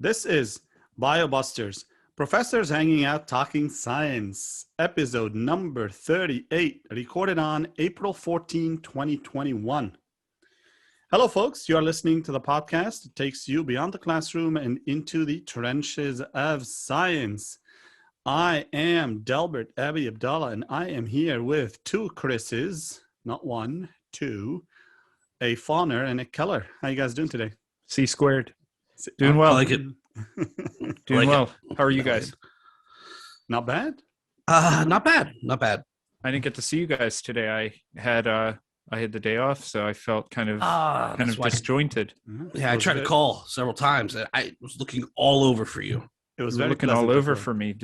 This is BioBusters, Professors Hanging Out Talking Science, episode number 38, recorded on April 14, 2021. Hello, folks. You are listening to the podcast that takes you beyond the classroom and into the trenches of science. I am Delbert Abbey Abdallah, and I am here with two Chris's, not one, two, a Fauner and a Keller. How you guys doing today? C squared. Doing well. I like it. Doing like well. it. How are you guys? Not bad? Not bad. Not bad. I didn't get to see you guys today. I had the day off, so I felt kind of disjointed. Yeah, I tried to call several times. I was looking all over for you. It was You were very looking all over for me.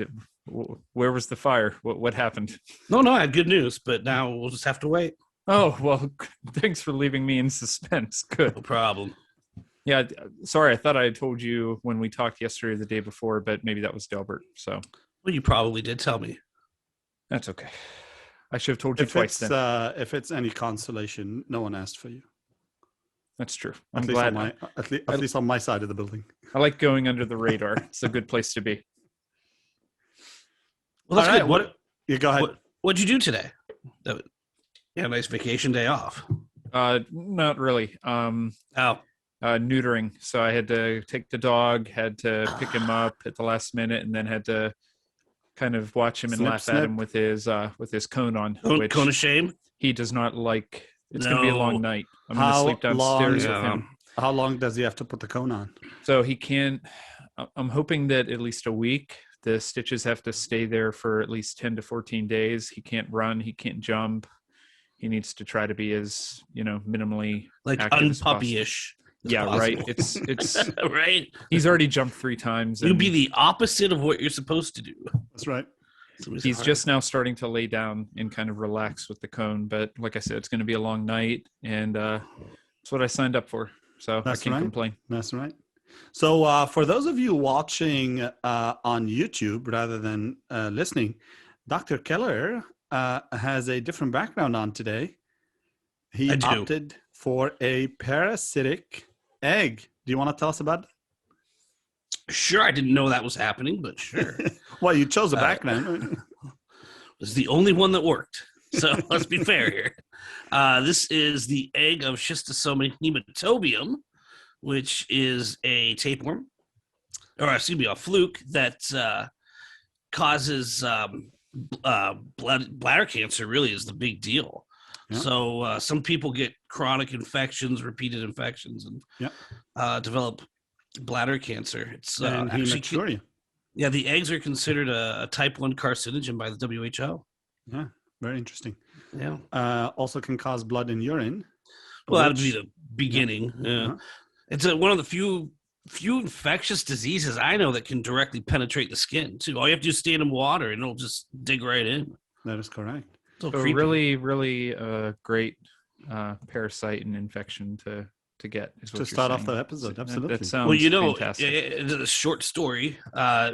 Where was the fire? What happened? No, I had good news, but now we'll just have to wait. Oh, well, thanks for leaving me in suspense. Good. No problem. Yeah, sorry. I thought I had told you when we talked yesterday or the day before, but maybe that was Delbert. So, Well, you probably did tell me. that's okay. I should have told you twice then. If it's any consolation, no one asked for you. That's true. I'm At glad. least on my side of the building. I like going under the radar. It's a good place to be. Well, that's All right, good. You go ahead. What'd you do today? You had a nice vacation day off. Not really. Neutering. So I had to take the dog, had to pick him up at the last minute, and then had to kind of watch him and laugh at him with his cone on. Which Cone of shame? he does not like. It's going to be a long night. I'm going How to sleep downstairs with him. How long does he have to put the cone on? So he can't. I'm hoping that at least a week. The stitches have to stay there for at least 10 to 14 days. He can't run. He can't jump. He needs to try to be as, minimally Like active as possible. unpuppyish. Yeah, possible. right. It's right. He's already jumped 3 times. You'd be the opposite of what you're supposed to do. That's right. He's just now starting to lay down and kind of relax with the cone. But like I said, it's going to be a long night, and it's what I signed up for. So I can't complain. That's right. So for those of you watching on YouTube rather than listening, Dr. Keller has a different background on today. He opted for a parasitic egg. Do you want to tell us about that? Sure, I didn't know that was happening, but sure. Well, you chose a background. It's the only one that worked. So let's be fair here. This is the egg of Schistosoma hematobium, which is a tapeworm, or excuse me, a fluke that causes bladder cancer. Really is the big deal. Yeah. So some people get chronic infections, repeated infections, and develop bladder cancer. It's actually, yeah, the eggs are considered a type 1 carcinogen by the WHO. Yeah, very interesting. Yeah. Also can cause blood in urine. Well, that would be the beginning. Yeah. Uh-huh. It's one of the few infectious diseases I know that can directly penetrate the skin, too. All you have to do is stand in water, and it'll just dig right in. That is correct. So really, really great parasite and infection to get. To start off the episode, absolutely. That sounds fantastic. It's a short story.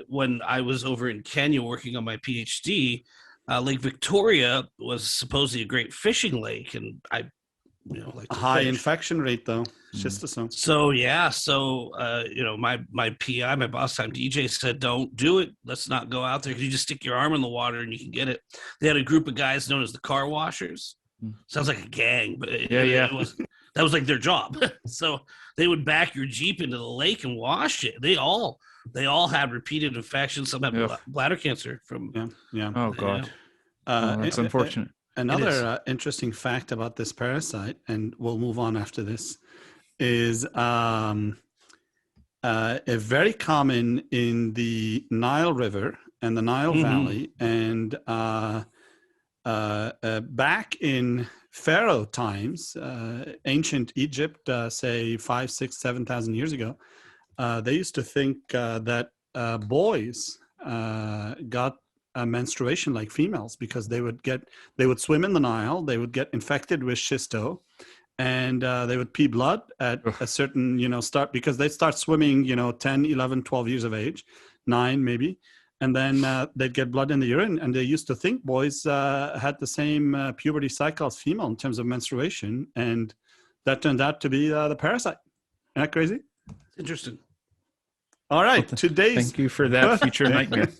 When I was over in Kenya working on my PhD, Lake Victoria was supposedly a great fishing lake, and I like a high infection rate though. Schistosome. So my PI, my boss time DJ said, "Don't do it. Let's not go out there because you just stick your arm in the water and you can get it." They had a group of guys known as the car washers. Sounds like a gang, but that was like their job. So they would back your Jeep into the lake and wash it. They all had repeated infections. Some had bladder cancer from. Yeah. Oh God. That's unfortunate. Another interesting fact about this parasite, and we'll move on after this, is very common in the Nile River and the Nile Valley, and back in Pharaoh times, ancient Egypt, say 5,000, 6,000, 7,000 years ago, they used to think that boys got a menstruation like females because they would swim in the Nile, they would get infected with schisto, and they would pee blood at a certain start, because they start swimming 10, 11, 12 years of age, 9 maybe, and then they'd get blood in the urine, and they used to think boys had the same puberty cycle as female in terms of menstruation, and that turned out to be the parasite. Isn't that crazy? Interesting. All right, today's thank you for that future nightmare.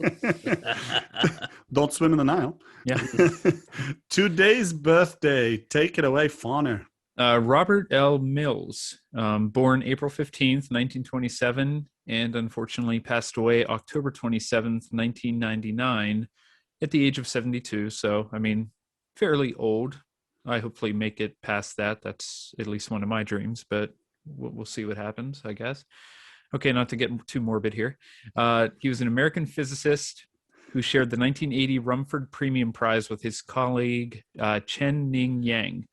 Don't swim in the Nile. Yeah. Today's birthday. Take it away, Fauner. Robert L. Mills, born April 15th, 1927, and unfortunately passed away October 27th, 1999, at the age of 72. So, I mean, fairly old. I hopefully make it past that. That's at least one of my dreams, but we'll see what happens, I guess. Okay, not to get too morbid here. He was an American physicist who shared the 1980 Rumford Premium Prize with his colleague Chen-Ning Yang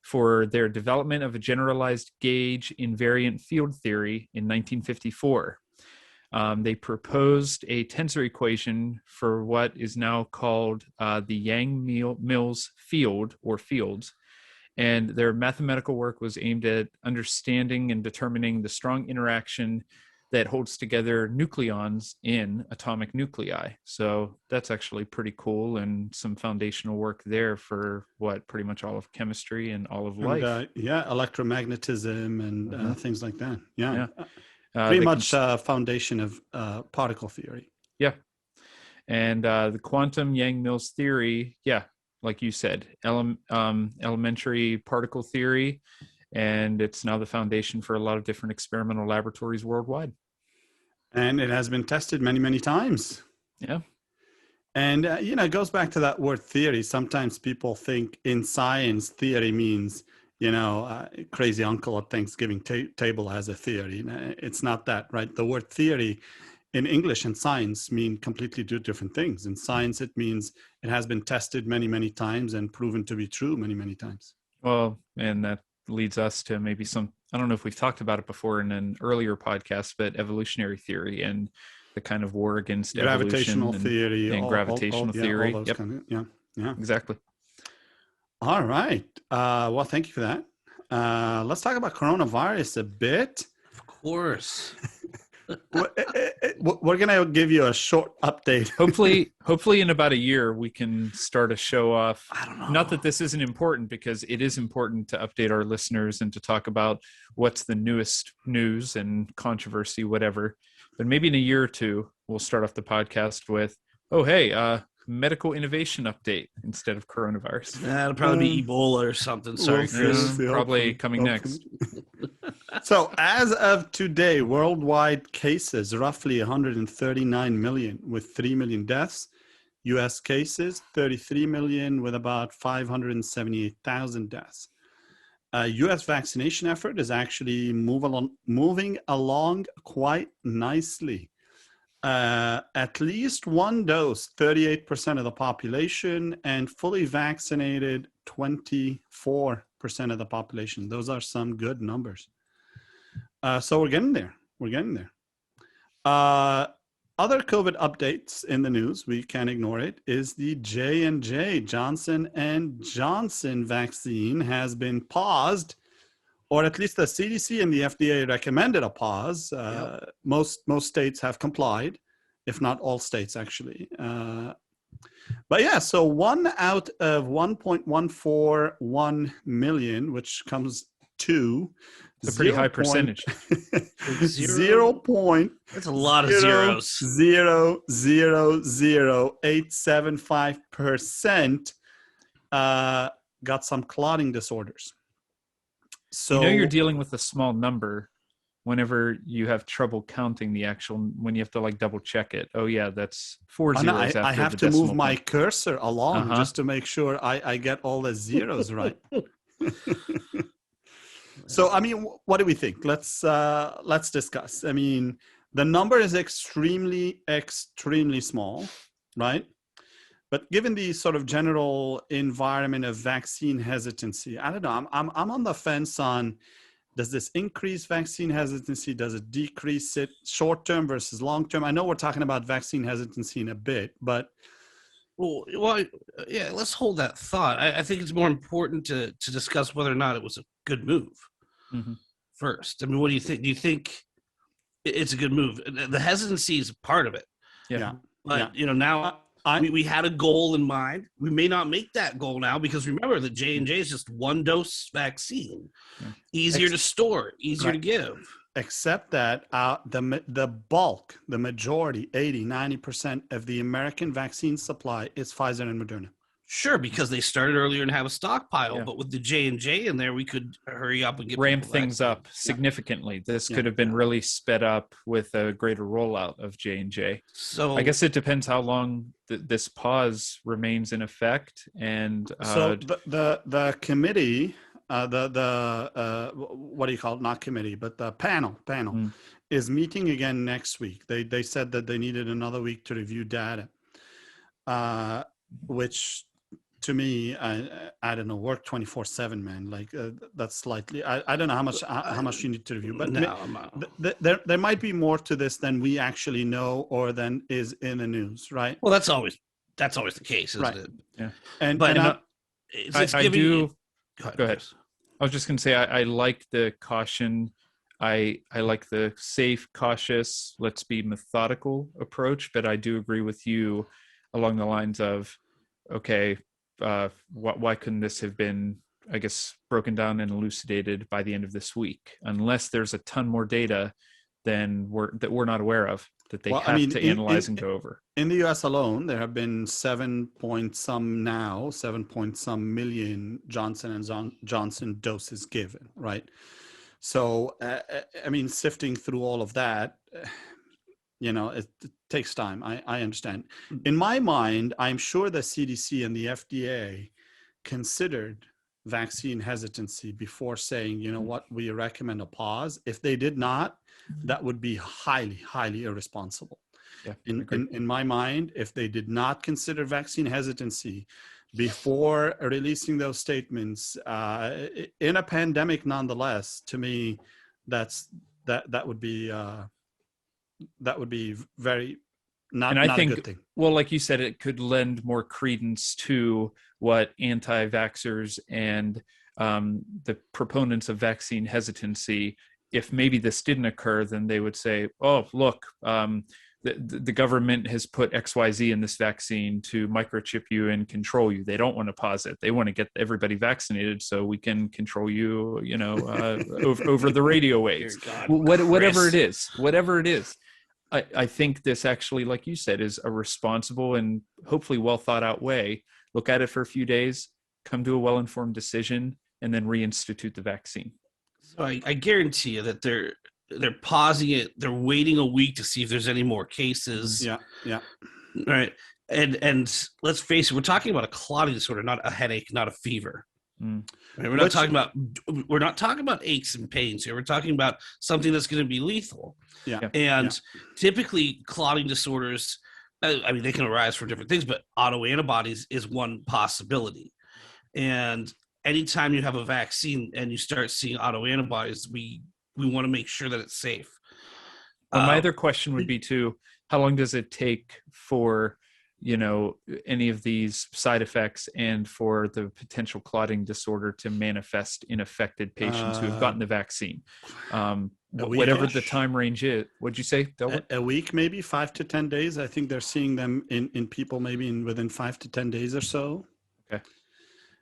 for their development of a generalized gauge invariant field theory in 1954. They proposed a tensor equation for what is now called the Yang-Mills field or fields. And their mathematical work was aimed at understanding and determining the strong interaction that holds together nucleons in atomic nuclei. So that's actually pretty cool, and some foundational work there for pretty much all of chemistry and all of life. And, electromagnetism and things like that. Yeah. Pretty much foundation of particle theory. Yeah. And the quantum Yang-Mills theory, like you said, elementary particle theory, and it's now the foundation for a lot of different experimental laboratories worldwide. And it has been tested many, many times. Yeah. And, it goes back to that word theory. Sometimes people think in science, theory means, crazy uncle at Thanksgiving table has a theory. It's not that, right? The word theory in English and science mean completely two different things. In science, it means it has been tested many, many times and proven to be true many, many times. Well, and that leads us to maybe I don't know if we've talked about it before in an earlier podcast, but evolutionary theory and the kind of war against gravitational theory and gravitational theory. All those yeah, exactly. All right. Well, thank you for that. Let's talk about coronavirus a bit. Of course. We're going to give you a short update. hopefully in about a year, we can start a show off. I don't know. Not that this isn't important, because it is important to update our listeners and to talk about what's the newest news and controversy, whatever. But maybe in a year or two, we'll start off the podcast with, medical innovation update instead of coronavirus. That'll probably be Ebola or something. Sorry, Chris. Probably coming next. So as of today, worldwide cases, roughly 139 million with 3 million deaths. U.S. cases, 33 million with about 578,000 deaths. U.S. vaccination effort is actually moving along quite nicely. At least one dose, 38% of the population, and fully vaccinated, 24% of the population. Those are some good numbers. So we're getting there. Other COVID updates in the news, we can't ignore it, is the J&J, Johnson & Johnson vaccine has been paused, or at least the CDC and the FDA recommended a pause. Most states have complied, if not all states, actually. So 1 out of 1.141 million, which comes to a pretty high percentage. That's a lot of zeros. 0.875% got some clotting disorders. So you're dealing with a small number whenever you have trouble counting the actual, when you have to double check it. Oh yeah, that's 4 zeros. I have to move my cursor along just to make sure I get all the zeros right. So, what do we think? Let's discuss. The number is extremely, extremely small, right? But given the sort of general environment of vaccine hesitancy, I don't know. I'm on the fence on, does this increase vaccine hesitancy? Does it decrease it? Short term versus long term? I know we're talking about vaccine hesitancy in a bit, but let's hold that thought. I think it's more important to discuss whether or not it was a good move first. What do you think? Do you think it's a good move? The hesitancy is part of it. Yeah. But now we had a goal in mind. We may not make that goal now, because remember that J&J is just one dose vaccine, easier to store, easier to give. except that the bulk, the majority, 80, 90% of the American vaccine supply is Pfizer and Moderna. Sure, because they started earlier and have a stockpile, Yeah. but with the J&J in there, we could hurry up and get ramp people things vaccinated. up significantly. This Yeah. could have been really sped up with a greater rollout of J&J. So I guess it depends how long this pause remains in effect. And So the committee, what do you call it? Not committee, but the panel is meeting again next week. They said that they needed another week to review data, which to me, I don't know, work 24/7, man. Like that's slightly. I don't know how much you need to review, but there might be more to this than we actually know or than is in the news, right? well, that's always the case, isn't Right. it? yeah, But I do. Go ahead. I was just going to say I like the caution. I like the safe, cautious, let's be methodical approach. But I do agree with you along the lines of, okay, why couldn't this have been, I guess, broken down and elucidated by the end of this week? Unless there's a ton more data than we're not aware of that they have to analyze and go over. In the U.S. alone, there have been 7 point some million Johnson and Johnson doses given, right? So, I mean, sifting through all of that, it takes time. I understand. In my mind, I'm sure the CDC and the FDA considered vaccine hesitancy before saying, you know what, we recommend a pause. If they did not, that would be highly, highly irresponsible. Yeah, in my mind, if they did not consider vaccine hesitancy before releasing those statements in a pandemic, nonetheless, to me, that would be very not a good thing. Well, like you said, it could lend more credence to what anti-vaxxers and the proponents of vaccine hesitancy, if maybe this didn't occur, then they would say, oh, look, the government has put XYZ in this vaccine to microchip you and control you. They don't want to pause it. They want to get everybody vaccinated so we can control you, over the radio waves. God, whatever it is. I think this actually, like you said, is a responsible and hopefully well thought out way. Look at it for a few days, come to a well-informed decision, and then reinstitute the vaccine. So I guarantee you that they're pausing it. They're waiting a week to see if there's any more cases. Yeah. All right. And let's face it, we're talking about a clotting disorder, not a headache, not a fever. Right? We're not talking about aches and pains here. We're talking about something that's going to be lethal. Yeah. And typically clotting disorders, I mean, they can arise from different things, but autoantibodies is one possibility. And anytime you have a vaccine and you start seeing autoantibodies, we want to make sure that it's safe. Well, my other question would be too, how long does it take for, any of these side effects and for the potential clotting disorder to manifest in affected patients who have gotten the vaccine? Whatever the time range is. What'd you say, Delbert? A week, maybe 5 to 10 days. I think they're seeing them in people maybe within 5 to 10 days or so. Okay.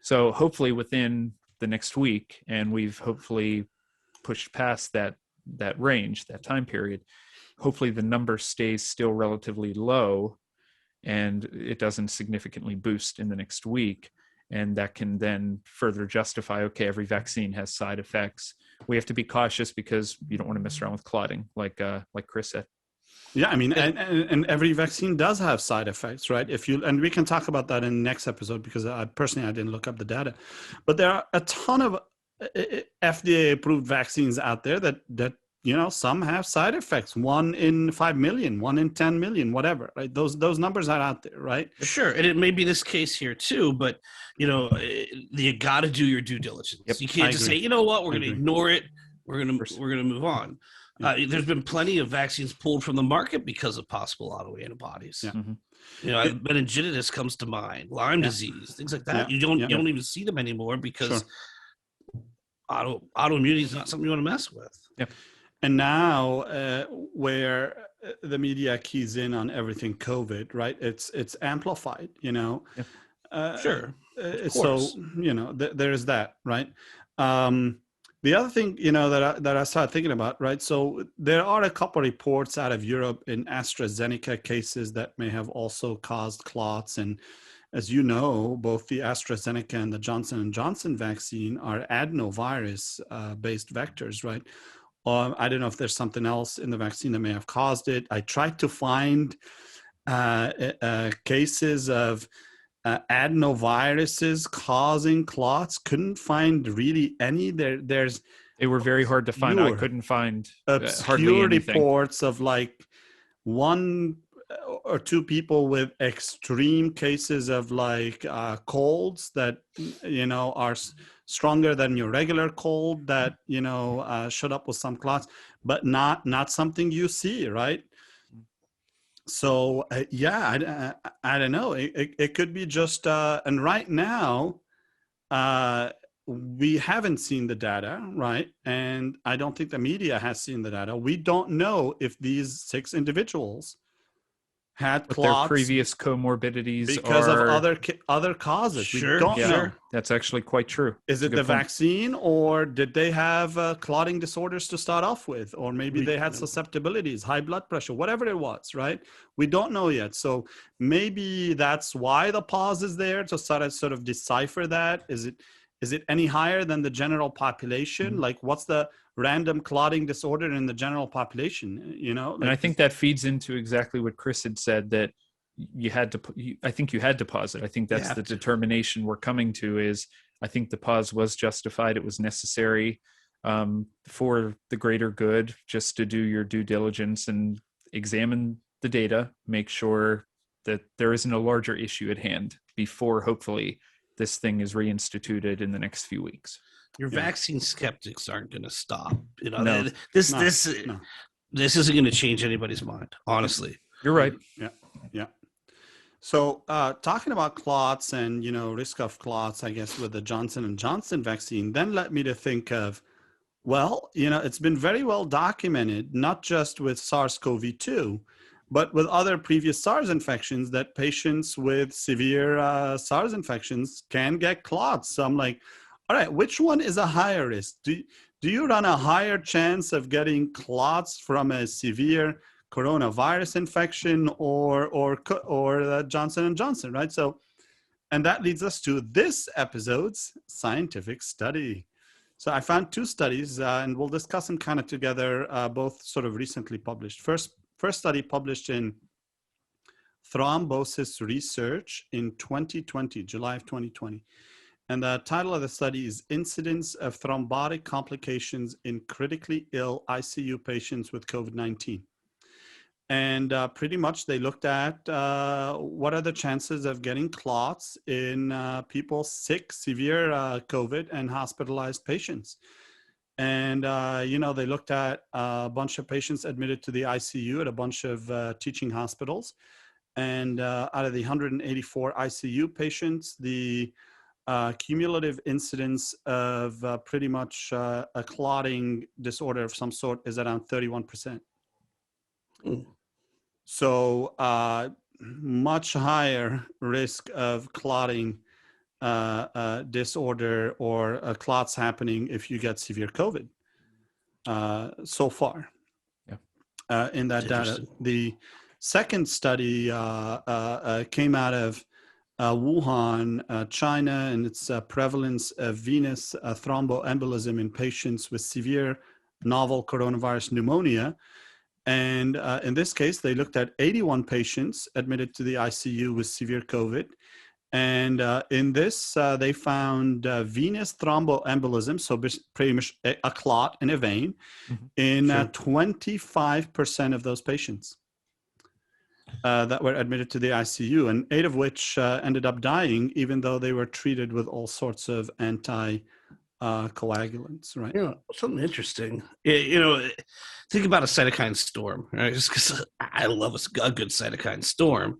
So hopefully within the next week, and we've hopefully pushed past that range, that time period, hopefully the number stays still relatively low and it doesn't significantly boost in the next week. And that can then further justify, okay, every vaccine has side effects. We have to be cautious because you don't want to mess around with clotting, like Chris said. Yeah, I mean, and every vaccine does have side effects, right? And we can talk about that in the next episode because I didn't look up the data, but there are a ton of FDA approved vaccines out there that some have side effects. 1 in 5 million, 1 in 10 million, whatever, right? Those numbers are out there, right? Sure, and it may be this case here too, but you got to do your due diligence. Yep. You can't just say, you know what, we're going to ignore it. We're going to move on. There's been plenty of vaccines pulled from the market because of possible autoantibodies. Yeah. Mm-hmm. Meningitis comes to mind, Lyme disease, things like that. You don't even see them anymore because autoimmunity is not something you want to mess with. Yep. And now, where the media keys in on everything COVID, right? It's amplified, Sure. So there's that, right? The other thing, that I started thinking about, right? So there are a couple of reports out of Europe in AstraZeneca cases that may have also caused clots. And as you know, both the AstraZeneca and the Johnson & Johnson vaccine are adenovirus based vectors, right? I don't know if there's something else in the vaccine that may have caused it. I tried to find cases of adenoviruses causing clots. Couldn't find really any. They were very hard to find. I couldn't find hardly obscure anything. reports of like one or two people with extreme cases of like colds that are stronger than your regular cold that showed up with some clots, but not something you see, right? So I don't know. It could be just and right now we haven't seen the data, right? And I don't think the media has seen the data. We don't know if these 6 individuals had But their clots previous comorbidities because of other causes. Sure, We don't know. That's actually quite true. Is it the vaccine, or did they have clotting disorders to start off with? Or maybe they had susceptibilities, high blood pressure, whatever it was, right? We don't know yet. So maybe that's why the pause is there, to sort of decipher that. Is it any higher than the general population? Mm-hmm. Like, what's the random clotting disorder in the general population? And I think that feeds into exactly what Chris had said, that I think you had to pause it. I think that's the determination we're coming to. Is I think the pause was justified. It was necessary for the greater good, just to do your due diligence and examine the data, make sure that there isn't a larger issue at hand before hopefully this thing is reinstituted in the next few weeks. Your vaccine skeptics aren't going to stop. No. This isn't going to change anybody's mind, honestly. You're right. Yeah. So talking about clots and, risk of clots, I guess, with the Johnson & Johnson vaccine, then led me to think of, well, it's been very well documented, not just with SARS-CoV-2, but with other previous SARS infections, that patients with severe SARS infections can get clots. So I'm like, all right, which one is a higher risk? Do you run a higher chance of getting clots from a severe coronavirus infection or Johnson & Johnson, right? So, and that leads us to this episode's scientific study. So I found 2 studies, and we'll discuss them kind of together, both sort of recently published. First study published in Thrombosis Research in 2020, July of 2020. And the title of the study is Incidence of Thrombotic Complications in Critically Ill ICU Patients with COVID-19. And pretty much they looked at what are the chances of getting clots in people sick, severe COVID, and hospitalized patients. And, they looked at a bunch of patients admitted to the ICU at a bunch of teaching hospitals. And out of the 184 ICU patients, the cumulative incidence of pretty much a clotting disorder of some sort is around 31%. So much higher risk of clotting disorder or clots happening if you get severe COVID so far in that data. The second study came out of Wuhan, China, and it's prevalence of venous thromboembolism in patients with severe novel coronavirus pneumonia. And in this case, they looked at 81 patients admitted to the ICU with severe COVID. And in this, they found venous thromboembolism, so pretty much a clot in a vein, in 25% of those patients that were admitted to the ICU, and 8 of which ended up dying, even though they were treated with all sorts of anticoagulants, right? Something interesting. Think about a cytokine storm, right? Just because I love a good cytokine storm.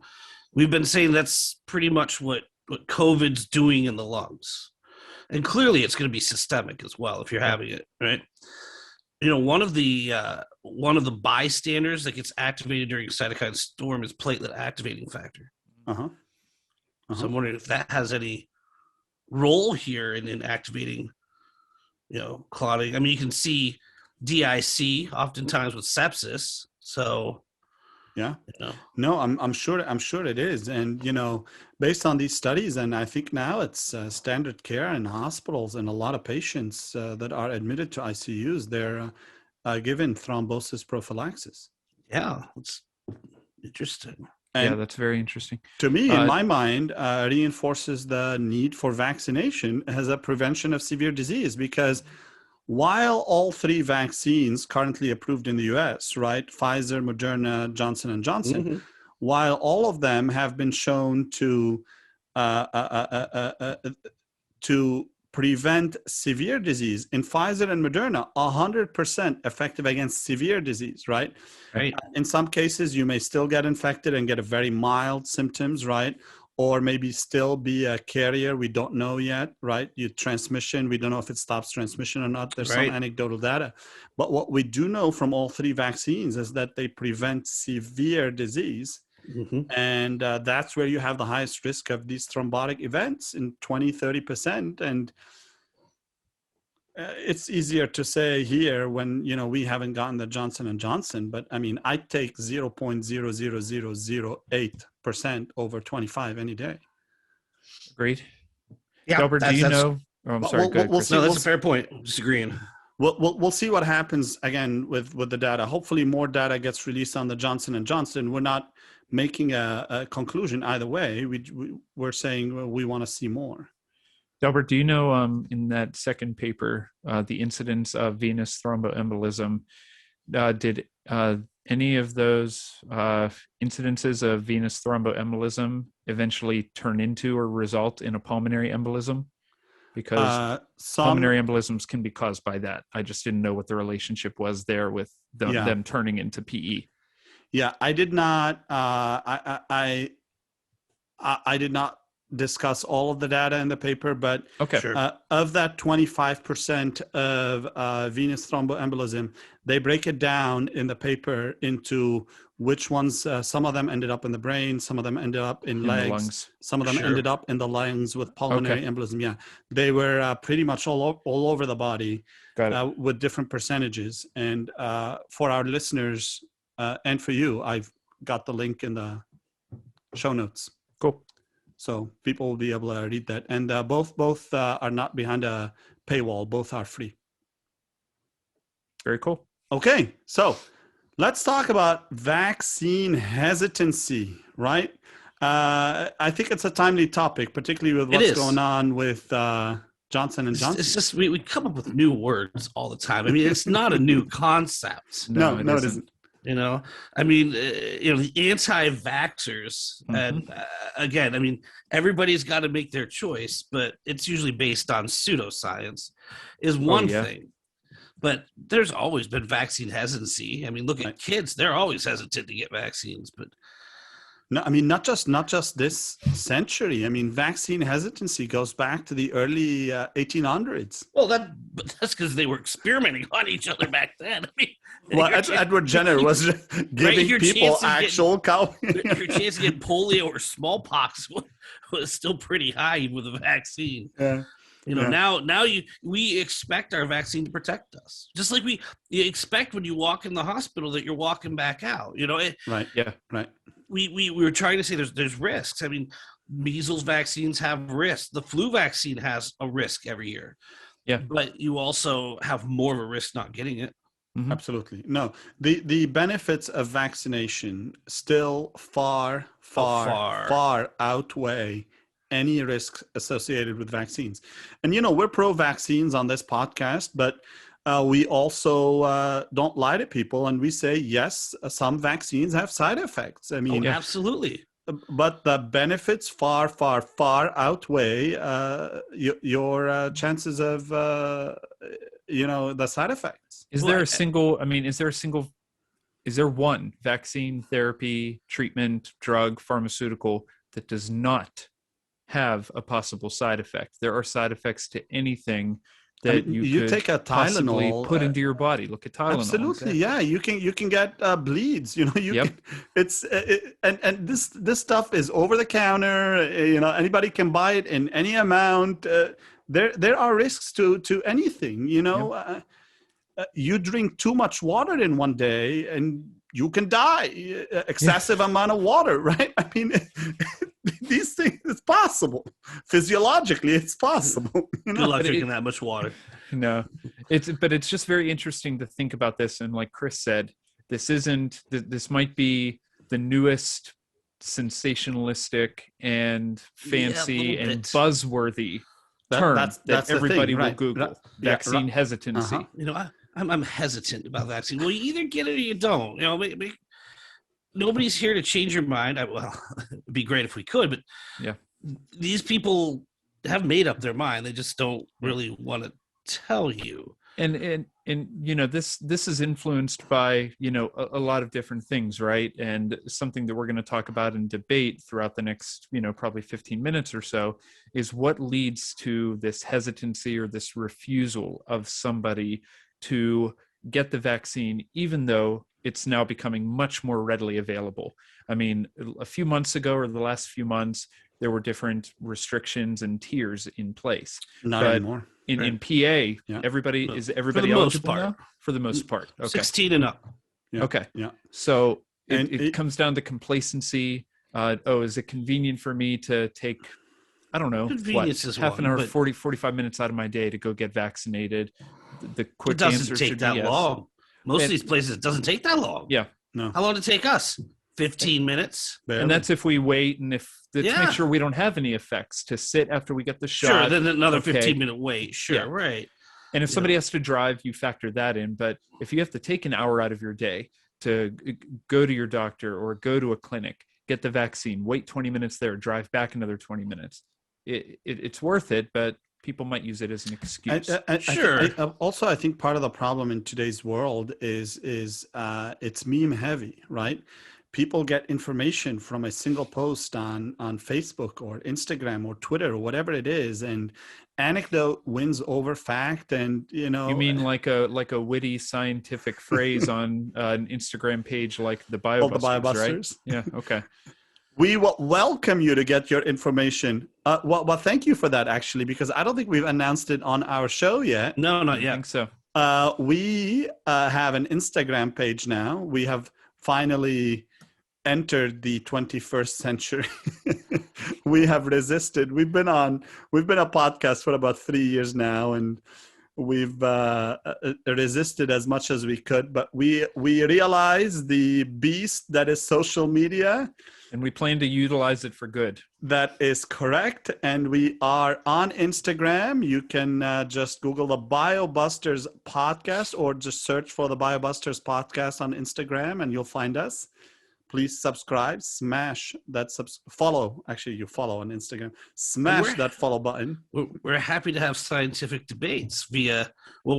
We've been saying that's pretty much what COVID's doing in the lungs. And clearly it's going to be systemic as well if you're having it, right? One of the bystanders that gets activated during a cytokine storm is platelet activating factor. So I'm wondering if that has any role here in activating clotting. I mean, you can see DIC oftentimes with sepsis. So Yeah. No, I'm sure it is. And, based on these studies, and I think now it's standard care in hospitals, and a lot of patients that are admitted to ICUs, they're given thrombosis prophylaxis. Yeah, it's interesting. And that's very interesting. To me, in my mind, reinforces the need for vaccination as a prevention of severe disease, because while all three vaccines currently approved in the US, right, Pfizer, Moderna, Johnson & Johnson, while all of them have been shown to prevent severe disease, in Pfizer and Moderna, 100% effective against severe disease, right? Right. In some cases, you may still get infected and get a very mild symptoms, right? Or maybe still be a carrier. We don't know yet, right? Transmission, we don't know if it stops transmission or not. There's some anecdotal data. But what we do know from all three vaccines is that they prevent severe disease. And that's where you have the highest risk of these thrombotic events in 20-30%. And it's easier to say here when, we haven't gotten the Johnson & Johnson, but I mean, I take 0.00008% over 25 any day. Agreed. Yeah, Delbert, do you know? Oh, I'm sorry. We'll see. No, that's a fair point. Disagreeing. We'll see what happens again with the data. Hopefully more data gets released on the Johnson & Johnson. We're not making a conclusion either way. We're saying we want to see more. Delbert, do you know in that second paper, the incidence of venous thromboembolism, did any of those incidences of venous thromboembolism eventually turn into or result in a pulmonary embolism? Because pulmonary embolisms can be caused by that. I just didn't know what the relationship was there with them turning into PE. Yeah, I did not. I did not discuss all of the data in the paper, but of that 25% of venous thromboembolism, they break it down in the paper into which ones. Some of them ended up in the brain, some of them ended up in legs, lungs. Some of them ended up in the lungs with pulmonary embolism. Yeah, they were pretty much all over the body with different percentages. And for our listeners and for you, I've got the link in the show notes. Cool. So people will be able to read that. And both are not behind a paywall. Both are free. Very cool. Okay, so let's talk about vaccine hesitancy, right? I think it's a timely topic, particularly with what's going on with Johnson & Johnson. It's just we come up with new words all the time. I mean, it's not a new concept. No, it isn't. I mean, the anti-vaxxers, and again, I mean, everybody's got to make their choice, but it's usually based on pseudoscience is one thing. But there's always been vaccine hesitancy. I mean, look at kids; they're always hesitant to get vaccines. But no, I mean, not just this century. I mean, vaccine hesitancy goes back to the early 1800s. Well, that's because they were experimenting on each other back then. I mean, Edward Jenner was giving people actual your chance to get polio or smallpox was still pretty high with a vaccine. Yeah. Now we expect our vaccine to protect us, just like you expect when you walk in the hospital that you're walking back out. Right. Yeah. Right. We were trying to say there's risks. I mean, measles vaccines have risks. The flu vaccine has a risk every year. Yeah. But you also have more of a risk not getting it. Mm-hmm. Absolutely. No, the benefits of vaccination still far outweigh any risks associated with vaccines. And, we're pro-vaccines on this podcast, but we also don't lie to people. And we say, yes, some vaccines have side effects. I mean, absolutely. But the benefits far outweigh your chances of, the side effects. Is there one vaccine, therapy, treatment, drug, pharmaceutical that does not have a possible side effect? There are side effects to anything that you could take a Tylenol, put into your body. Look at Tylenol. Absolutely, yeah. You can get bleeds. It's and this stuff is over the counter. Anybody can buy it in any amount. there are risks to anything, you know. You drink too much water in one day and you can die. Excessive amount of water, right? I mean, these things, it's possible. Physiologically, it's possible. You know? Good luck drinking that much water. No, but it's just very interesting to think about this. And like Chris said, this might be the newest sensationalistic and fancy and buzzworthy term that everybody will Google. Vaccine hesitancy. You know, I'm hesitant about vaccine. Well, you either get it or you don't. You know, nobody's here to change your mind. Well, it'd be great if we could, but these people have made up their mind. They just don't really want to tell you. And you know, this is influenced by, you know, a lot of different things, right? And something that we're going to talk about and debate throughout the next, you know, probably 15 minutes or so is what leads to this hesitancy or this refusal of somebody to get the vaccine, even though it's now becoming much more readily available. I mean, a few months ago or the last few months, there were different restrictions and tiers in place. Not anymore. In PA, everybody eligible now? For the most part. Okay. 16 and up. Yeah. Okay. Yeah. So it comes down to complacency. Is it convenient for me to take, I don't know, half an hour, 45 minutes out of my day to go get vaccinated? The quick answer doesn't take that long. Most of these places, it doesn't take that long. Yeah. No. How long did it take us? 15 minutes. Barely. And that's if we wait and to make sure we don't have any effects, to sit after we get the shot. Sure, then another 15-minute wait. Sure, right. And if somebody has to drive, you factor that in. But if you have to take an hour out of your day to go to your doctor or go to a clinic, get the vaccine, wait 20 minutes there, drive back another 20 minutes, it's worth it, but people might use it as an excuse. I think part of the problem in today's world is it's meme heavy, right? People get information from a single post on Facebook or Instagram or Twitter or whatever it is, and anecdote wins over fact. And you mean like a witty scientific phrase on an Instagram page like the BioBusters, right? Yeah. Okay. We will welcome you to get your information. Well, thank you for that, actually, because I don't think we've announced it on our show yet. No, not yet. I think so. We have an Instagram page now. We have finally entered the 21st century. We have resisted. We've been a podcast for about 3 years now, and we've resisted as much as we could, but we realize the beast that is social media. And we plan to utilize it for good. That is correct. And we are on Instagram. You can just Google the BioBusters podcast or just search for the BioBusters podcast on Instagram and you'll find us. Please subscribe, smash that follow. Actually, you follow on Instagram. Smash that follow button. We're happy to have scientific debates via,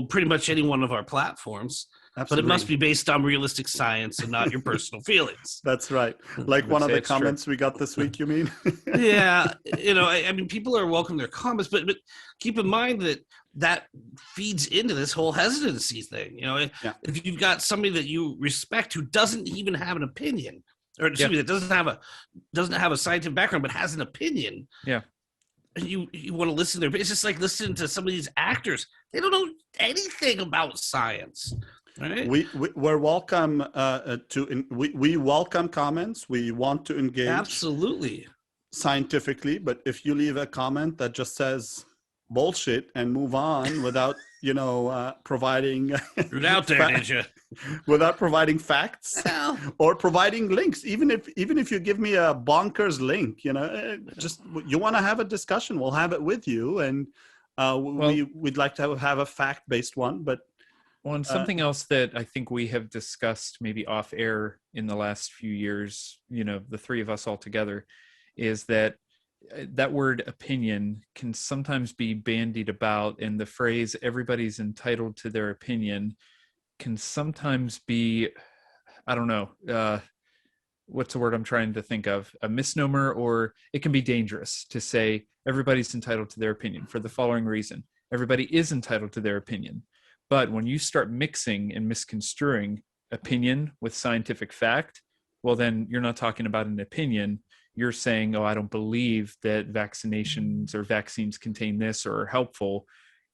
pretty much any one of our platforms. Absolutely. But it must be based on realistic science and not your personal feelings. That's right. Like one of the comments we got this week, you mean? Yeah. I mean, people are welcome to their comments, but keep in mind that feeds into this whole hesitancy thing. If you've got somebody that you respect who doesn't even have an opinion, or excuse me, that doesn't have a scientific background but has an opinion. Yeah. You want to listen to their, it's just like listening to some of these actors. They don't know anything about science. Right. We're welcome we welcome comments. We want to engage absolutely scientifically, but if you leave a comment that just says bullshit and move on without providing out there, did you? Without providing facts or providing links, even if you give me a bonkers link, just you want to have a discussion, we'll have it with you, and we'd like to have a fact-based one, but. And something else that I think we have discussed maybe off air in the last few years, the three of us all together, is that word opinion can sometimes be bandied about, and the phrase everybody's entitled to their opinion can sometimes be, I don't know, what's the word I'm trying to think of, a misnomer, or it can be dangerous to say everybody's entitled to their opinion for the following reason. Everybody is entitled to their opinion. But when you start mixing and misconstruing opinion with scientific fact, well, then you're not talking about an opinion. you're saying, oh, I don't believe that vaccinations or vaccines contain this or are helpful.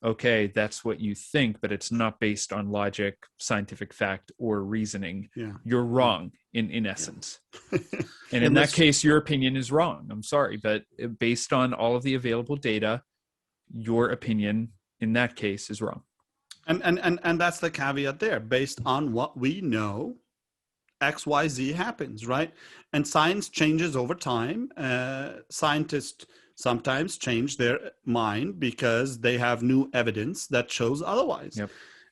Okay, that's what you think, but it's not based on logic, scientific fact, or reasoning. Yeah. You're wrong in essence. Yeah. And in that case, your opinion is wrong. I'm sorry, but based on all of the available data, your opinion in that case is wrong. And that's the caveat there. Based on what we know, XYZ happens, right? And science changes over time. Scientists sometimes change their mind because they have new evidence that shows otherwise. Yep.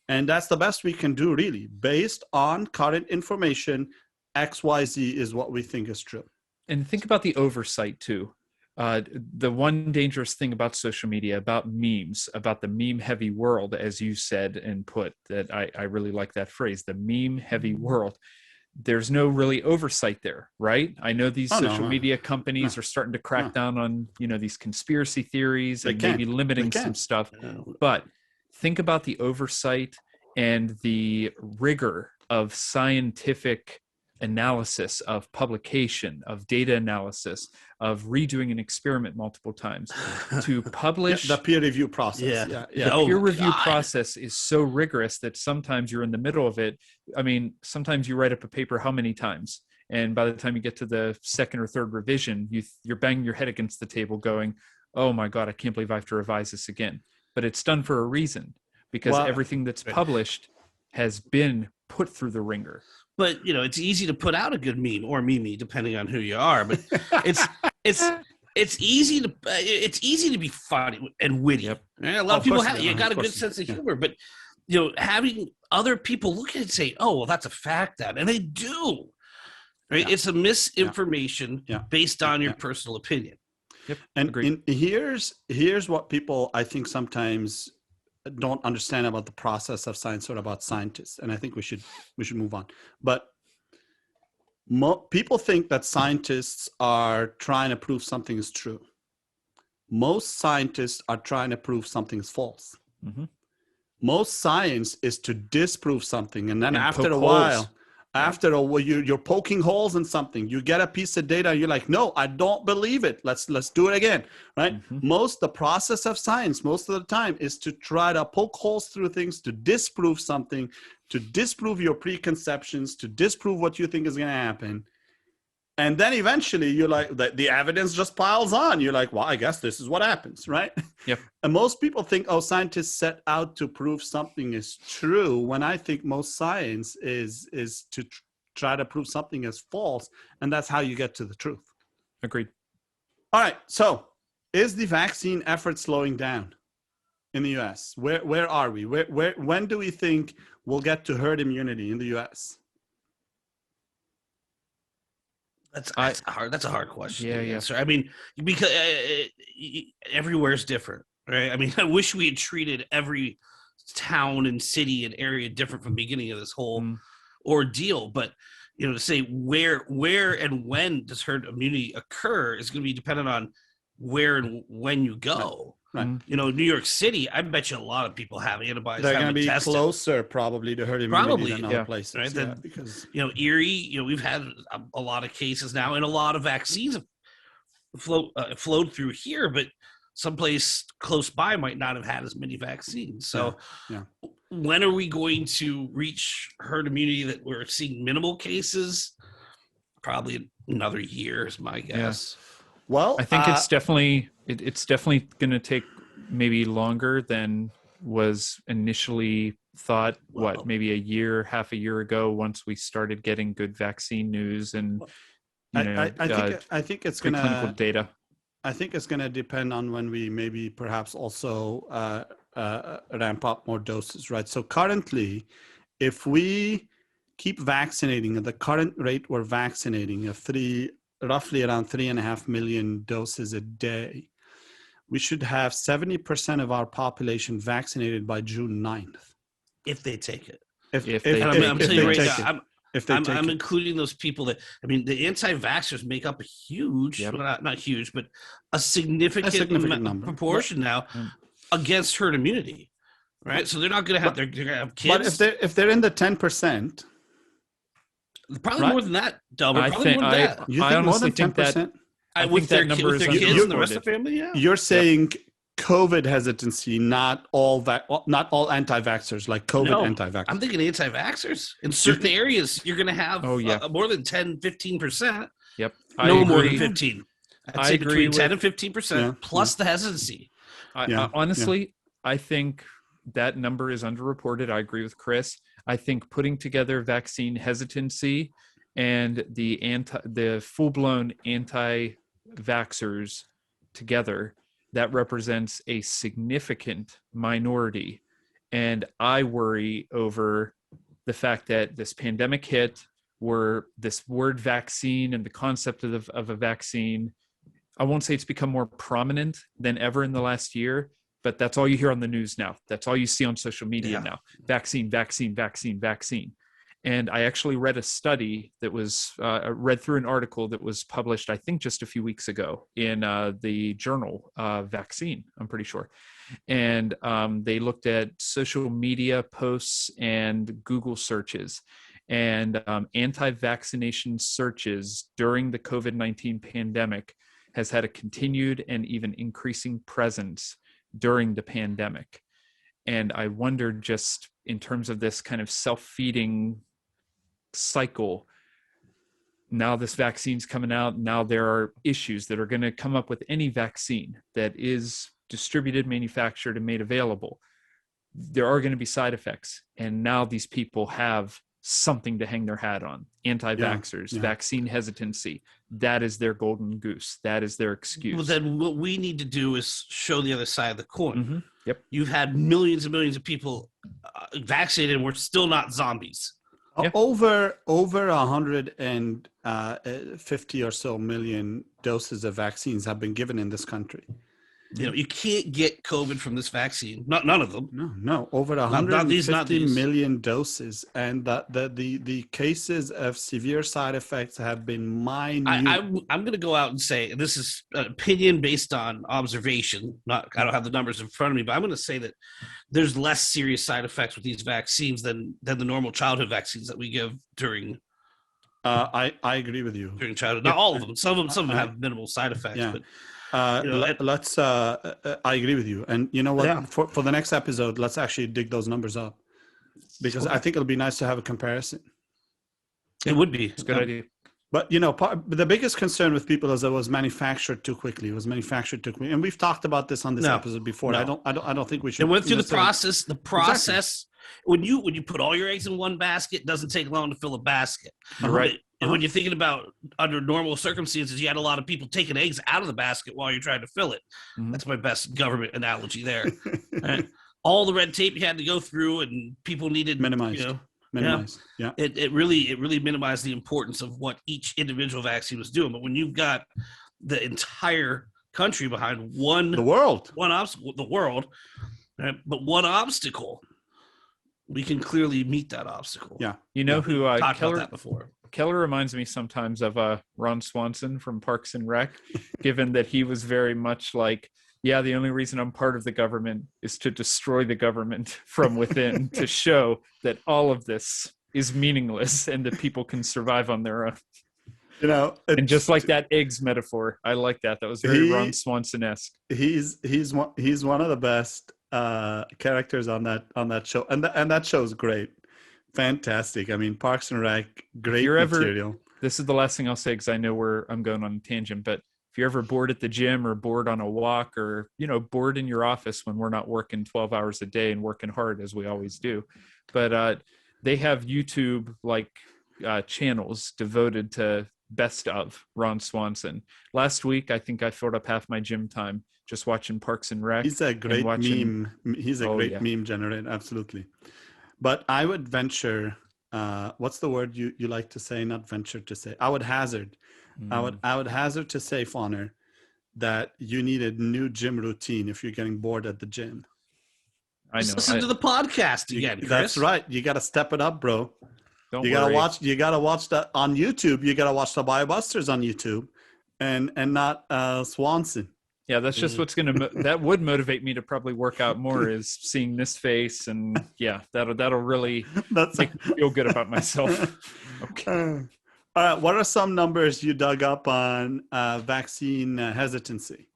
And that's the best we can do, really. Based on current information, XYZ is what we think is true. And think about the oversight too. The one dangerous thing about social media, about memes, about the meme heavy world, as you said and put, that I really like that phrase, the meme heavy world. There's no really oversight there, right? I know these social media companies are starting to crack down on, these conspiracy theories and maybe limiting some stuff. But think about the oversight and the rigor of scientific analysis, of publication, of data analysis, of redoing an experiment multiple times to publish. The peer review process. The peer review process is so rigorous that sometimes you're in the middle of it. I mean, sometimes you write up a paper how many times? And by the time you get to the second or third revision, you're banging your head against the table going, oh my God, I can't believe I have to revise this again. But it's done for a reason, because everything that's published has been put through the ringer. But it's easy to put out a good meme or meme, depending on who you are. But it's easy to be funny and witty. Yep. Right? A lot of people you got a good sense of humor, but having other people look at it and say, "Oh, well, that's a fact," and they do. Right? It's a misinformation based on your personal opinion. Yep. And here's what people, I think, sometimes don't understand about the process of science or about scientists, and I think we should move on. But people think that scientists are trying to prove something is true. Most scientists are trying to prove something is false. Mm-hmm. Most science is to disprove something, and then after a while, you're poking holes in something. You get a piece of data, and you're like, no, I don't believe it. Let's do it again, right? Mm-hmm. The process of science, most of the time, is to try to poke holes through things, to disprove something, to disprove your preconceptions, to disprove what you think is going to happen. And then eventually you're like, the evidence just piles on. You're like, well, I guess this is what happens, right? Yep. And most people think, scientists set out to prove something is true, when I think most science is to try to prove something is false. And that's how you get to the truth. Agreed. All right. So is the vaccine effort slowing down in the US? Where are we? When do we think we'll get to herd immunity in the US? That's a hard question. Yeah. Answer. I mean, because everywhere's different, right? I mean, I wish we had treated every town and city and area different from the beginning of this whole ordeal. But to say where and when does herd immunity occur is going to be dependent on where and when you go. Right. New York City, I bet you a lot of people have antibodies. They're going to be closer probably to herd immunity than other places. Right? Because Erie, we've had a lot of cases now, and a lot of vaccines have flowed through here, but someplace close by might not have had as many vaccines. So when are we going to reach herd immunity that we're seeing minimal cases? Probably another year is my guess. Yeah. Well, I think it's definitely going to take maybe longer than was initially thought. Maybe half a year ago, once we started getting good vaccine news and I think it's going to data. I think it's going to depend on when we maybe perhaps also ramp up more doses, right? So currently, if we keep vaccinating at the current rate we're vaccinating of roughly around 3.5 million doses a day, we should have 70% of our population vaccinated by June 9th. If they take it. I'm including those people that, the anti-vaxxers make up a huge, not huge, but a significant number. Proportion now against herd immunity, right? So they're not going to have, they're going to have kids. But if they're in the 10%, probably more than that, Delbert. I honestly think that I with think that number with is their kids and the rest underreported. of the family. Yeah, You're saying COVID hesitancy, not all anti-vaxxers, like COVID no, anti-vaxxers. I'm thinking anti-vaxxers. In certain areas, you're going to have more than 10, 15%. Yep. No more than 15. I'd say between 10 and 15% plus the hesitancy. Honestly, I think that number is underreported. I agree with Chris. I think putting together vaccine hesitancy and the full-blown anti-vaxxers together, that represents a significant minority. And I worry over the fact that this pandemic hit, where this word vaccine and the concept of a vaccine, I won't say it's become more prominent than ever in the last year, but that's all you hear on the news now. That's all you see on social media now. Vaccine, vaccine, vaccine, vaccine. And I actually read a study that was read through an article that was published, I think, just a few weeks ago in the journal Vaccine, I'm pretty sure. And they looked at social media posts and Google searches. And anti-vaccination searches during the COVID-19 pandemic has had a continued and even increasing presence during the pandemic. And I wondered, just in terms of this kind of self-feeding cycle, now this vaccine's coming out, now there are issues that are going to come up with any vaccine that is distributed, manufactured, and made available. There are going to be side effects. And now these people have something to hang their hat on. Anti-vaxxers, vaccine hesitancy. That is their golden goose. That is their excuse. Well, then what we need to do is show the other side of the coin. Mm-hmm. Yep. You've had millions and millions of people vaccinated, and we're still not zombies. Over 150 or so million doses of vaccines have been given in this country. You know, you can't get COVID from this vaccine. None of them. No. Over 150 million doses, and the cases of severe side effects have been minute. I'm going to go out and say, and this is an opinion based on observation. I don't have the numbers in front of me, but I'm going to say that there's less serious side effects with these vaccines than the normal childhood vaccines that we give during. I agree with you. During childhood, not all of them. Some of them have minimal side effects, but. I agree with you. And you know what? For the next episode, let's actually dig those numbers up, because I think it'll be nice to have a comparison. It would be. It's a good idea. But the biggest concern with people is it was manufactured too quickly. It was manufactured too quickly, and we've talked about this on this episode before. No. I don't think we should. It went through the process. The process. Exactly. When you put all your eggs in one basket, it doesn't take long to fill a basket. You're right. And when you're thinking about under normal circumstances, you had a lot of people taking eggs out of the basket while you're trying to fill it. Mm-hmm. That's my best government analogy there. All the red tape you had to go through, and people needed minimized. Yeah. It really minimized the importance of what each individual vaccine was doing. But when you've got the entire country behind the world, right? But one obstacle, we can clearly meet that obstacle. Yeah. You know who talked about that before. Keller reminds me sometimes of Ron Swanson from Parks and Rec, given that he was very much like, the only reason I'm part of the government is to destroy the government from within, to show that all of this is meaningless and that people can survive on their own. And just like that eggs metaphor, I like that. That was very Ron Swanson-esque. He's one of the best characters on that show, and that show's great. Fantastic. I mean, Parks and Rec, great material. This is the last thing I'll say, because I know I'm going on a tangent, but if you're ever bored at the gym or bored on a walk, or, bored in your office when we're not working 12 hours a day and working hard as we always do, but they have YouTube channels devoted to best of Ron Swanson. Last week, I think I filled up half my gym time just watching Parks and Rec. He's a great meme. He's a great meme generator. Absolutely. But I would venture, what's the word you like to say? Not venture to say. I would hazard. I would hazard to say, Fauner, that you need a new gym routine if you're getting bored at the gym. I know. Listen to the podcast again, Chris. That's right. You got to step it up, bro. You gotta watch that on YouTube. You gotta watch the BioBusters on YouTube, and not Swanson. Yeah, that's just what's that would motivate me to probably work out more, is seeing this face, and that'll really make me feel good about myself. Okay. What are some numbers you dug up on vaccine hesitancy?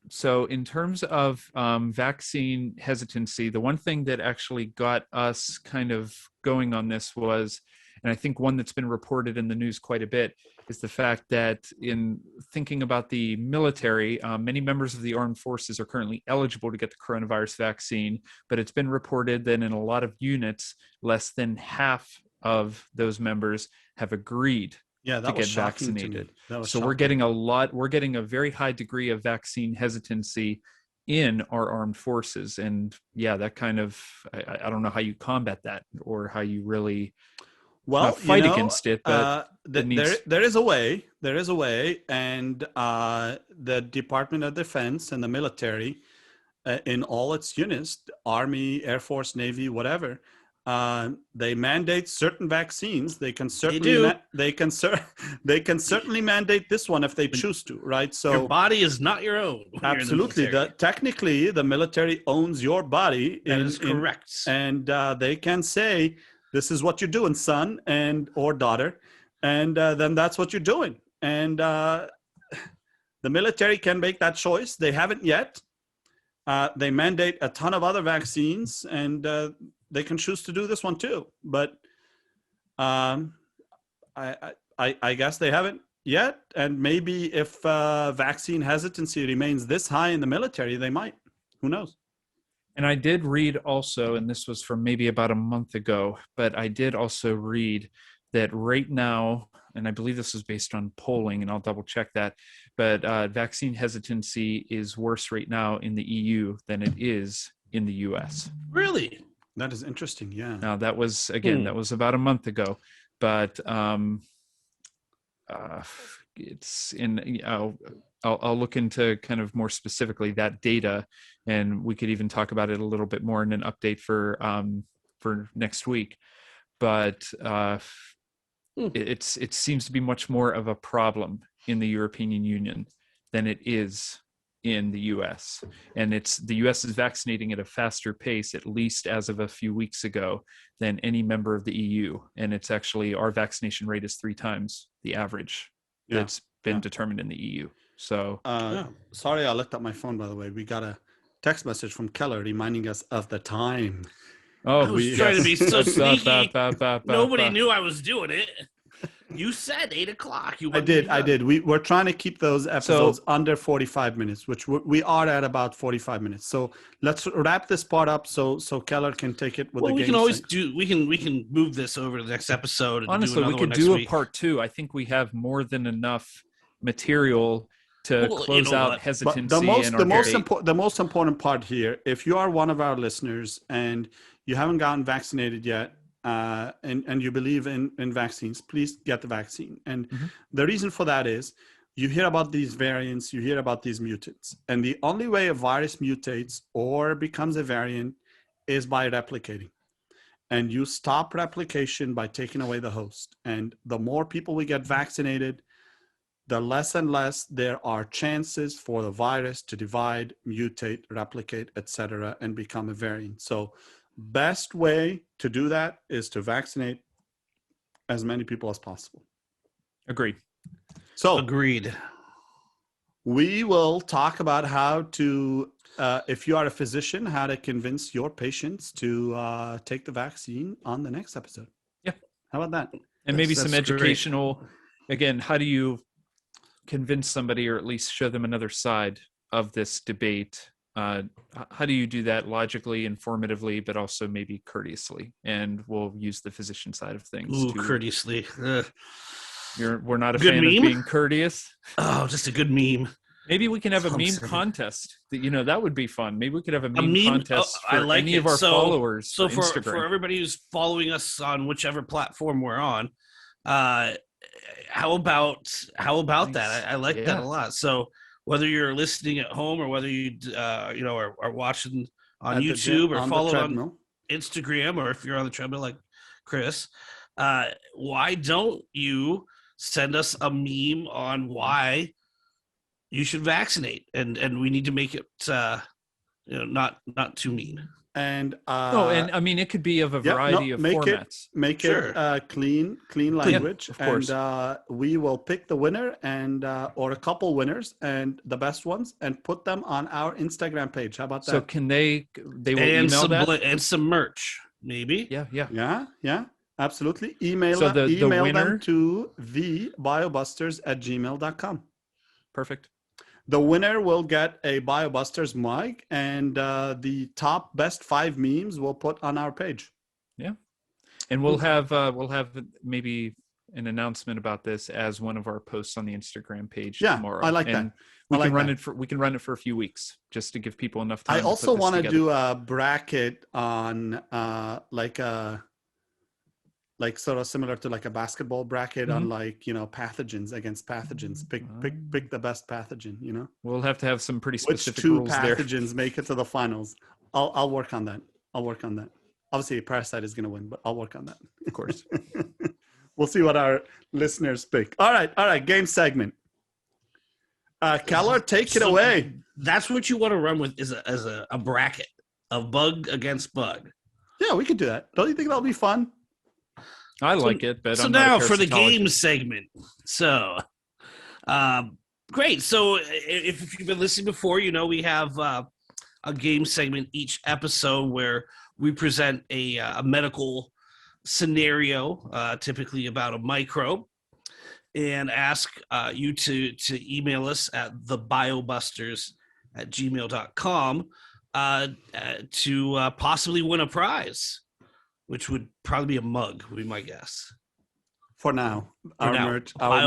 So in terms of vaccine hesitancy, the one thing that actually got us kind of going on this was, and I think one that's been reported in the news quite a bit, is the fact that in thinking about the military, many members of the armed forces are currently eligible to get the coronavirus vaccine, but it's been reported that in a lot of units, less than half of those members have agreed to get vaccinated. So we're getting a very high degree of vaccine hesitancy in our armed forces. And yeah, that kind of, I don't know how you combat that or how you really fight against it, but there is a way. There is a way. And the Department of Defense and the military, in all its units, Army, Air Force, Navy, whatever, they mandate certain vaccines. They can certainly they can certainly mandate this one if they choose to, right? So your body is not your own. Absolutely. Technically, the military owns your body. That is correct. And they can say, this is what you're doing, son or daughter. And then that's what you're doing. And the military can make that choice. They haven't yet. They mandate a ton of other vaccines, and they can choose to do this one too. But I guess they haven't yet. And maybe if vaccine hesitancy remains this high in the military, they might. Who knows? And I did read also, and this was from maybe about a month ago, but I did also read that right now, and I believe this was based on polling, and I'll double check that, but vaccine hesitancy is worse right now in the EU than it is in the US. Really? That is interesting, yeah. Now that was, again, that was about a month ago, but it's in, I'll look into kind of more specifically that data, and we could even talk about it a little bit more in an update for next week. But it seems to be much more of a problem in the European Union than it is in the US. And the US is vaccinating at a faster pace, at least as of a few weeks ago, than any member of the EU. And it's actually, our vaccination rate is 3 times the average that's been determined in the EU. So sorry, I looked at my phone, by the way. We got a text message from Keller reminding us of the time. Oh, I was trying to be so sneaky. Nobody knew I was doing it. You said 8 o'clock. I did. We're trying to keep those episodes under 45 minutes, which we are at about 45 minutes. So let's wrap this part up so Keller can take it with the game. We can always we can move this over to the next episode. And honestly, we could do a part 2. I think we have more than enough material to close out hesitancy. The most important part here, if you are one of our listeners and you haven't gotten vaccinated yet, and you believe in vaccines, please get the vaccine. And the reason for that is you hear about these variants, you hear about these mutants. And the only way a virus mutates or becomes a variant is by replicating. And you stop replication by taking away the host. And the more people we get vaccinated, the less and less there are chances for the virus to divide, mutate, replicate, etc., and become a variant. So best way to do that is to vaccinate as many people as possible. Agreed. So agreed. We will talk about how to, if you are a physician, how to convince your patients to take the vaccine on the next episode. Yeah. How about that? And maybe some educational, again, how do you convince somebody or at least show them another side of this debate? How do you do that logically, informatively, but also maybe courteously? And we'll use the physician side of things. Ooh, courteously. We're not a fan of being courteous. Oh, just a good meme. Maybe we can have a meme contest. That would be fun. Maybe we could have a meme contest for any of our followers. So for everybody who's following us on whichever platform we're on, how about that? I like that a lot. So whether you're listening at home or whether you are watching on YouTube or follow on Instagram, or if you're on the treadmill like Chris, why don't you send us a meme on why you should vaccinate? And we need to make it not too mean. and and I mean, it could be of a variety of formats. Make Sure. it clean language, of course. and we will pick the winner and or a couple winners and the best ones and put them on our Instagram page. How about that? So can they will and email that? And some merch, maybe. Yeah, absolutely. Email So the winner, them to thebiobusters@gmail.com. Perfect. The winner will get a BioBusters mug, and the top best 5 memes we'll put on our page. Yeah, and we'll have maybe an announcement about this as one of our posts on the Instagram page tomorrow. I like and that. We can run it for a few weeks just to give people enough time. I also want to do a bracket on like sort of similar to like a basketball bracket on pathogens against pathogens. Pick the best pathogen, We'll have to have some pretty specific Which 2 rules pathogens there. make it to the finals. I'll work on that. Obviously parasite is going to win, but I'll work on that. Of course. We'll see what our listeners pick. All right, game segment. Keller, take it away. That's what you want to run with, is a bracket of bug against bug. Yeah, we could do that. Don't you think that'll be fun? I like it, but so now for the game segment. So, great. So if you've been listening before, we have a game segment each episode where we present a medical scenario, typically about a microbe, and ask you to email us at thebiobusters@gmail.com to possibly win a prize, which would probably be a mug, would be my guess. For now. Our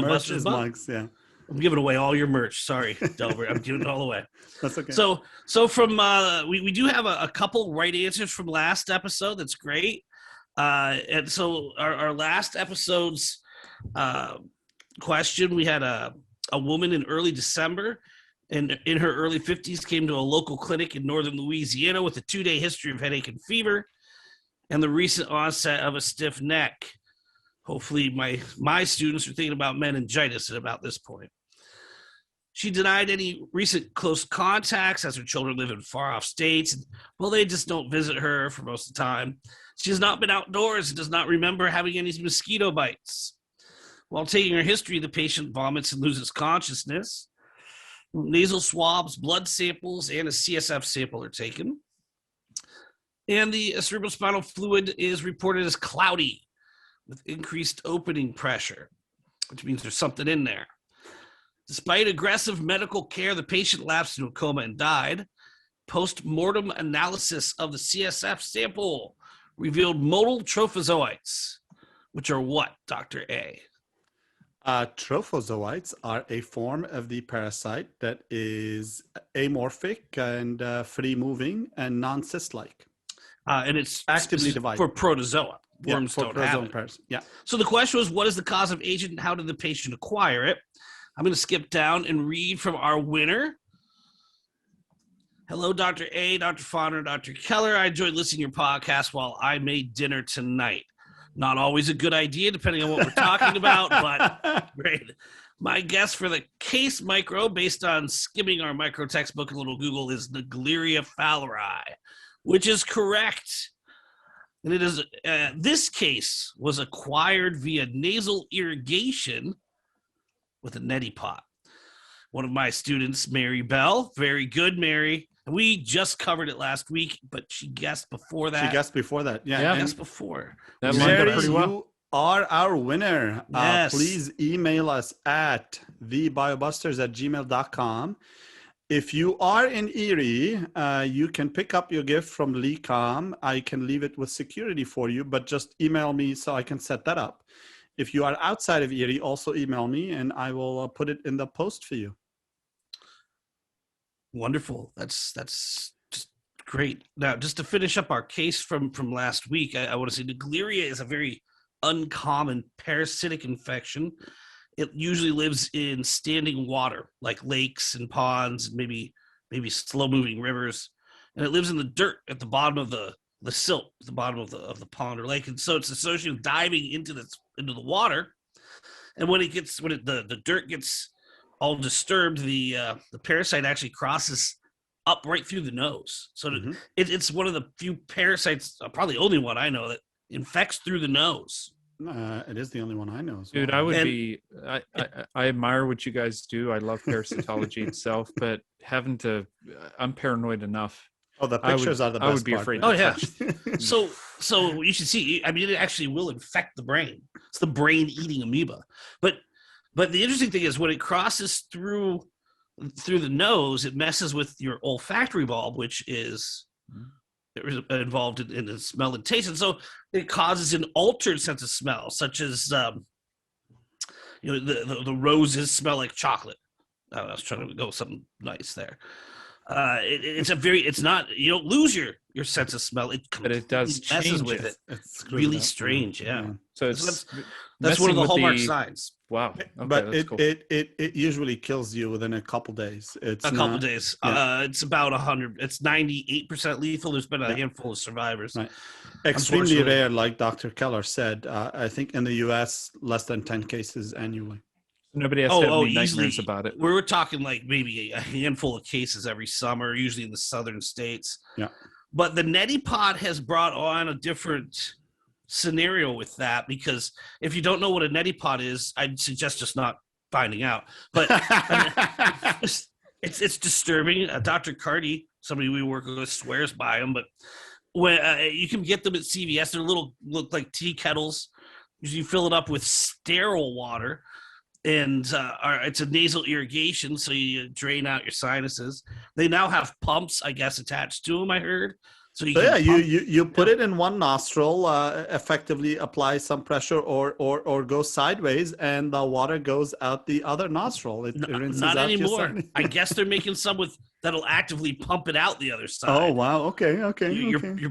merch is mugs, yeah. I'm giving away all your merch. Sorry, Delbert. I'm giving it all away. That's okay. So from we do have a couple right answers from last episode. That's great. And so our last episode's question, we had a woman in early December, and in her early 50s, came to a local clinic in northern Louisiana with a 2-day history of headache and fever and the recent onset of a stiff neck. Hopefully my students are thinking about meningitis at about this point. She denied any recent close contacts as her children live in far-off states. And, they just don't visit her for most of the time. She has not been outdoors and does not remember having any mosquito bites. While taking her history, the patient vomits and loses consciousness. Nasal swabs, blood samples, and a CSF sample are taken. And the cerebrospinal fluid is reported as cloudy with increased opening pressure, which means there's something in there. Despite aggressive medical care, the patient lapsed into a coma and died. Post-mortem analysis of the CSF sample revealed motile trophozoites, which are what, Dr. A? Trophozoites are a form of the parasite that is amorphic and free-moving and non-cyst-like. And it's actively divided for protozoa. Worms don't have it. Yeah. So the question was, what is the cause of agent and how did the patient acquire it? I'm going to skip down and read from our winner. Hello, Dr. A, Dr. Fonner, Dr. Keller. I enjoyed listening to your podcast while I made dinner tonight. Not always a good idea, depending on what we're talking about, but great. My guess for the case microbe, based on skimming our micro textbook and a little Google, is Naegleria fowleri, which is correct. And it is this case was acquired via nasal irrigation with a neti pot. One of my students, Mary Bell, very good, Mary. We just covered it last week, but she guessed before that. Yeah. Guessed before. That lined up pretty well. You are our winner. Yes. Please email us at thebiobusters@gmail.com. If you are in Erie, you can pick up your gift from LeeCom. I can leave it with security for you, but just email me so I can set that up. If you are outside of Erie, also email me and I will put it in the post for you. Wonderful. That's just great. Now, just to finish up our case from last week, I want to say Naegleria is a very uncommon parasitic infection. It usually lives in standing water, like lakes and ponds, maybe slow-moving rivers, and it lives in the dirt at the bottom of the silt, at the bottom of the pond or lake, and so it's associated with diving into the water. And when the dirt gets all disturbed, the parasite actually crosses up right through the nose. So Mhm. it's one of the few parasites, probably the only one I know, that infects through the nose. It is the only one I know as Dude, well. I admire what you guys do. I love parasitology itself, but I'm paranoid enough. Oh, the pictures are the best I would be part, afraid man. to yeah. touch. So you should see. I mean, it actually will infect the brain. It's the brain-eating amoeba. But the interesting thing is when it crosses through the nose, it messes with your olfactory bulb, which is involved in the smell and taste, and so it causes an altered sense of smell, such as the roses smell like chocolate. I was trying to go with something nice there. It's not, you don't lose your sense of smell. It But it does messes change with it. it. It's Really strange, yeah. So That's one of the hallmark the signs. Wow. Okay, but that's cool. it usually kills you within a couple days. It's A couple days. Yeah. It's about 100. It's 98% lethal. There's been a handful of survivors. Right. Extremely rare, like Dr. Keller said. I think in the U.S., less than 10 cases annually. Nobody has to have any nightmares about it. We're talking like maybe a handful of cases every summer, usually in the southern states. Yeah. But the Neti pot has brought on a different scenario with that, because if you don't know what a Neti pot is, I'd suggest just not finding out. But it's disturbing. Dr. Cardi, somebody we work with, swears by them. But when you can get them at CVS, they're look like tea kettles. You fill it up with sterile water, and it's a nasal irrigation, so you drain out your sinuses. They now have pumps, I guess, attached to them, I heard. So you put it in one nostril, effectively apply some pressure, or go sideways, and the water goes out the other nostrill. It rinses not out anymore. I guess they're making some that'll actively pump it out the other side. Oh wow! Okay. You're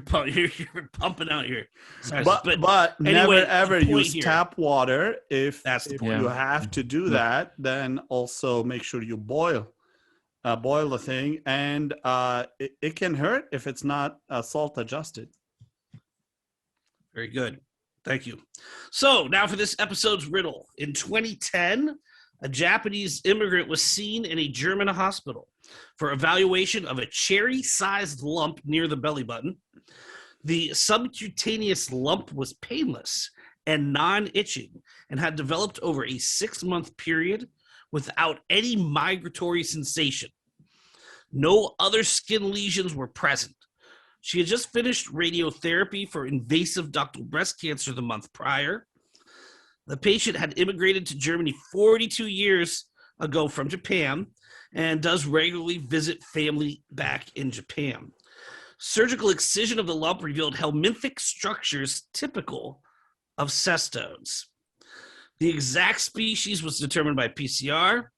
pumping out your sinuses. But anyway, never ever use tap water. If point. you have to do that, then also make sure you boil the thing, and it can hurt if it's not salt adjusted. Very good. Thank you. So now for this episode's riddle. In 2010, a Japanese immigrant was seen in a German hospital for evaluation of a cherry-sized lump near the belly button. The subcutaneous lump was painless and non-itching and had developed over a 6-month period without any migratory sensation. No other skin lesions were present. She had just finished radiotherapy for invasive ductal breast cancer the month prior. The patient had immigrated to Germany 42 years ago from Japan and does regularly visit family back in Japan. Surgical excision of the lump revealed helminthic structures typical of cestodes. The exact species was determined by PCR.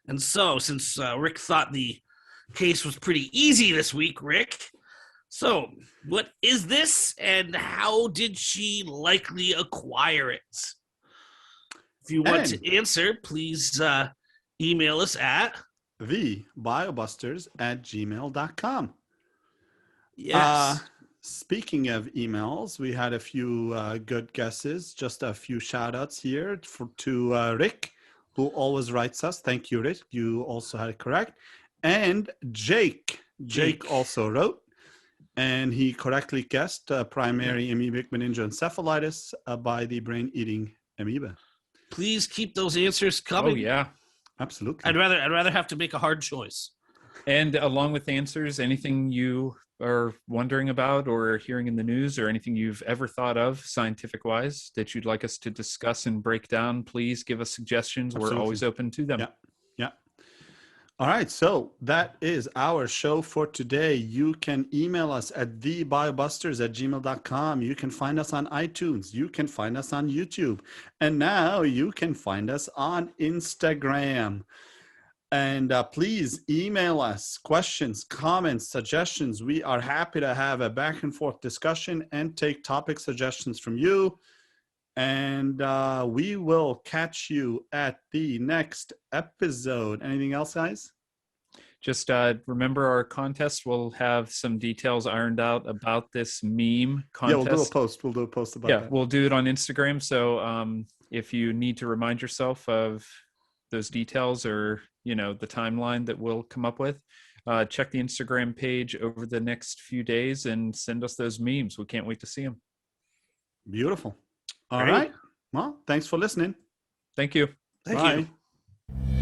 And so, since Rick thought the case was pretty easy this week, Rick, so what is this and how did she likely acquire it? If you want to answer, please email us at thebiobusters@gmail.com. Yes. Speaking of emails, we had a few good guesses. Just a few shout outs here to Rick, who always writes us. Thank you, Rick. You also had it correct. And Jake also wrote, and he correctly guessed primary amoebic meningoencephalitis by the brain-eating amoeba. Please keep those answers coming. Oh yeah, absolutely. I'd rather have to make a hard choice. And along with answers, anything you are wondering about or hearing in the news, or anything you've ever thought of scientific-wise that you'd like us to discuss and break down, please give us suggestions. Absolutely. We're always open to them. Yeah. All right, so that is our show for today. You can email us at thebiobusters@gmail.com. You can find us on iTunes. You can find us on YouTube. And now you can find us on Instagram. And please email us questions, comments, suggestions. We are happy to have a back and forth discussion and take topic suggestions from you. And we will catch you at the next episode. Anything else, guys? Just remember our contest. We'll have some details ironed out about this meme contest. Yeah, we'll do a post. We'll do a post about that. Yeah, we'll do it on Instagram. So if you need to remind yourself of those details, or the timeline that we'll come up with, check the Instagram page over the next few days and send us those memes. We can't wait to see them. Beautiful. All Great. right. Well, thanks for listening. Thank you. Thank Bye. you.